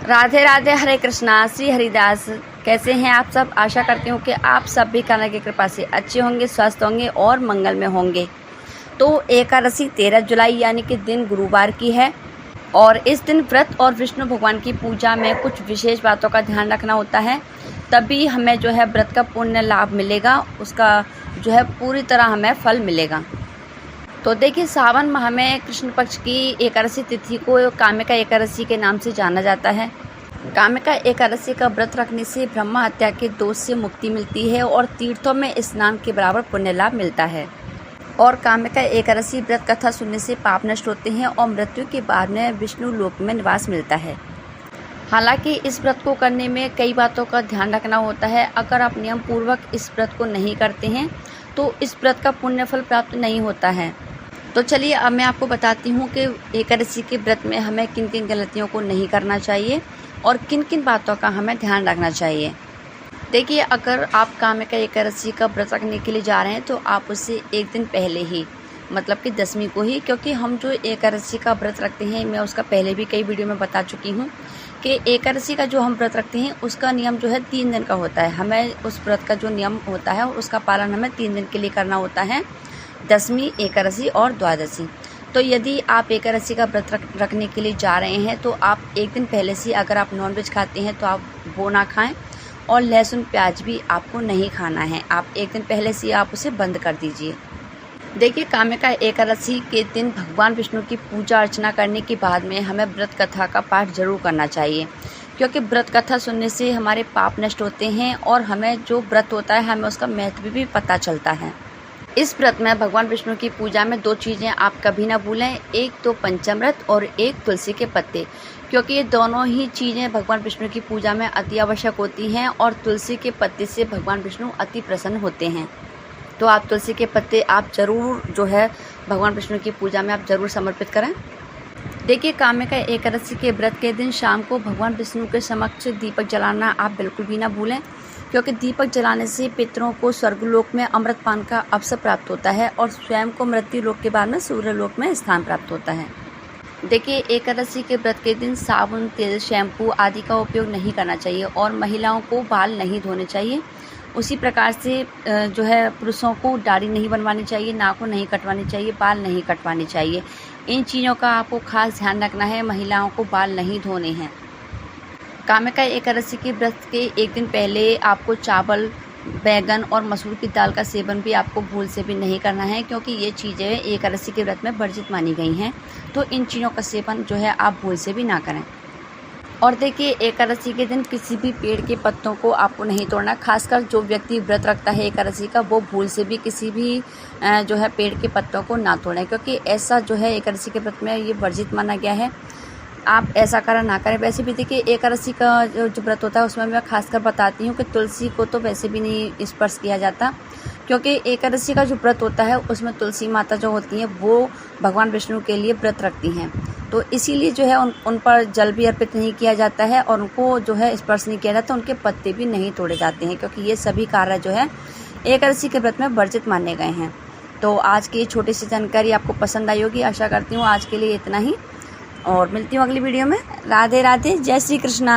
राधे राधे, हरे कृष्णा, श्री हरिदास। कैसे हैं आप सब? आशा करती हूँ कि आप सब भी कान्हा की कृपा से अच्छे होंगे, स्वस्थ होंगे और मंगल में होंगे। तो एकादशी 13 जुलाई यानी कि दिन गुरुवार की है और इस दिन व्रत और विष्णु भगवान की पूजा में कुछ विशेष बातों का ध्यान रखना होता है, तभी हमें जो है व्रत का पुण्य लाभ मिलेगा, उसका जो है पूरी तरह हमें फल मिलेगा। तो देखिए, सावन माह में कृष्ण पक्ष की एकादशी तिथि को कामिका एकादशी के नाम से जाना जाता है। कामिका एकादशी का व्रत रखने से ब्रह्मा हत्या के दोष से मुक्ति मिलती है और तीर्थों में स्नान के बराबर पुण्य लाभ मिलता है। और कामिका एकादशी व्रत कथा सुनने से पाप नष्ट होते हैं और मृत्यु के बाद में विष्णु लोक में निवास मिलता है। हालांकि इस व्रत को करने में कई बातों का ध्यान रखना होता है। अगर आप नियम पूर्वक इस व्रत को नहीं करते हैं तो इस व्रत का पुण्य फल प्राप्त नहीं होता है। तो चलिए, अब मैं आपको बताती हूँ कि एकादशी के व्रत में हमें किन किन गलतियों को नहीं करना चाहिए और किन किन बातों का हमें ध्यान रखना चाहिए। देखिए, अगर आप कामिका एकादशी का व्रत रखने के लिए जा रहे हैं तो आप उससे एक दिन पहले ही, मतलब कि 10वीं को ही, क्योंकि हम जो एकादशी का व्रत रखते हैं, मैं उसका पहले भी कई वीडियो में बता चुकी हूँ कि एकादशी का जो हम व्रत रखते हैं उसका नियम जो है 3 दिन का होता है। हमें उस व्रत का जो नियम होता है उसका पालन हमें 3 दिन के लिए करना होता है, 10वीं, एकादशी और द्वादशी। तो यदि आप एकादशी का व्रत रखने के लिए जा रहे हैं तो आप एक दिन पहले से, अगर आप नॉनवेज खाते हैं तो आप वो ना खाएं और लहसुन प्याज भी आपको नहीं खाना है। आप एक दिन पहले से आप उसे बंद कर दीजिए। देखिए, कामिका एकादशी के दिन भगवान विष्णु की पूजा अर्चना करने के बाद में हमें व्रत कथा का पाठ जरूर करना चाहिए, क्योंकि व्रत कथा सुनने से हमारे पाप नष्ट होते हैं और हमें जो व्रत होता है हमें उसका महत्व भी पता चलता है। इस व्रत में भगवान विष्णु की पूजा में 2 चीज़ें आप कभी ना भूलें, एक तो पंचामृत और एक तुलसी के पत्ते, क्योंकि ये दोनों ही चीज़ें भगवान विष्णु की पूजा में अति आवश्यक होती हैं और तुलसी के पत्ते से भगवान विष्णु अति प्रसन्न होते हैं। तो आप तुलसी के पत्ते आप ज़रूर जो है भगवान विष्णु की पूजा में आप ज़रूर समर्पित करें। देखिए, कामिका एकादशी के व्रत के दिन शाम को भगवान विष्णु के समक्ष दीपक जलाना आप बिल्कुल भी ना भूलें, क्योंकि दीपक जलाने से पितरों को स्वर्गलोक में अमृतपान का अवसर प्राप्त होता है और स्वयं को मृत्यु लोक के बाद में सूर्यलोक में स्थान प्राप्त होता है। देखिए, एकादशी के व्रत के दिन साबुन, तेल, शैम्पू आदि का उपयोग नहीं करना चाहिए और महिलाओं को बाल नहीं धोने चाहिए। उसी प्रकार से जो है पुरुषों को दाढ़ी नहीं बनवानी चाहिए, नाखून नहीं कटवानी चाहिए, बाल नहीं कटवाने चाहिए। इन चीज़ों का आपको खास ध्यान रखना है। महिलाओं को बाल नहीं धोने हैं। कामिका एकादशी के व्रत के एक दिन पहले आपको चावल, बैगन और मसूर की दाल का सेवन भी आपको भूल से भी नहीं करना है, क्योंकि ये चीज़ें एकादशी के व्रत में वर्जित मानी गई हैं। तो इन चीज़ों का सेवन जो है आप भूल से भी ना करें। और देखिए, एकादशी के दिन किसी भी पेड़ के पत्तों को आपको नहीं तोड़ना। खासकर जो व्यक्ति व्रत रखता है एकादशी का, वो भूल से भी किसी भी जो है पेड़ के पत्तों को ना तोड़ें, क्योंकि ऐसा जो है एकादशी के व्रत में ये वर्जित माना गया है। आप ऐसा करा ना करें। वैसे भी देखिए, एकादशी का जो व्रत होता है उसमें मैं खासकर बताती हूँ कि तुलसी को तो वैसे भी नहीं स्पर्श किया जाता, क्योंकि एकादशी का जो व्रत होता है उसमें तुलसी माता जो होती हैं वो भगवान विष्णु के लिए व्रत रखती हैं। तो इसीलिए जो है उन पर जल भी अर्पित नहीं किया जाता है और उनको जो है स्पर्श नहीं किया जाता, उनके पत्ते भी नहीं तोड़े जाते हैं, क्योंकि ये सभी कार्य जो है एकादशी के व्रत में वर्जित माने गए हैं। तो आज की छोटी सी जानकारी आपको पसंद आई होगी। आशा करती हूँ आज के लिए इतना ही और मिलती हूँ अगली वीडियो में। राधे राधे, जय श्री कृष्णा।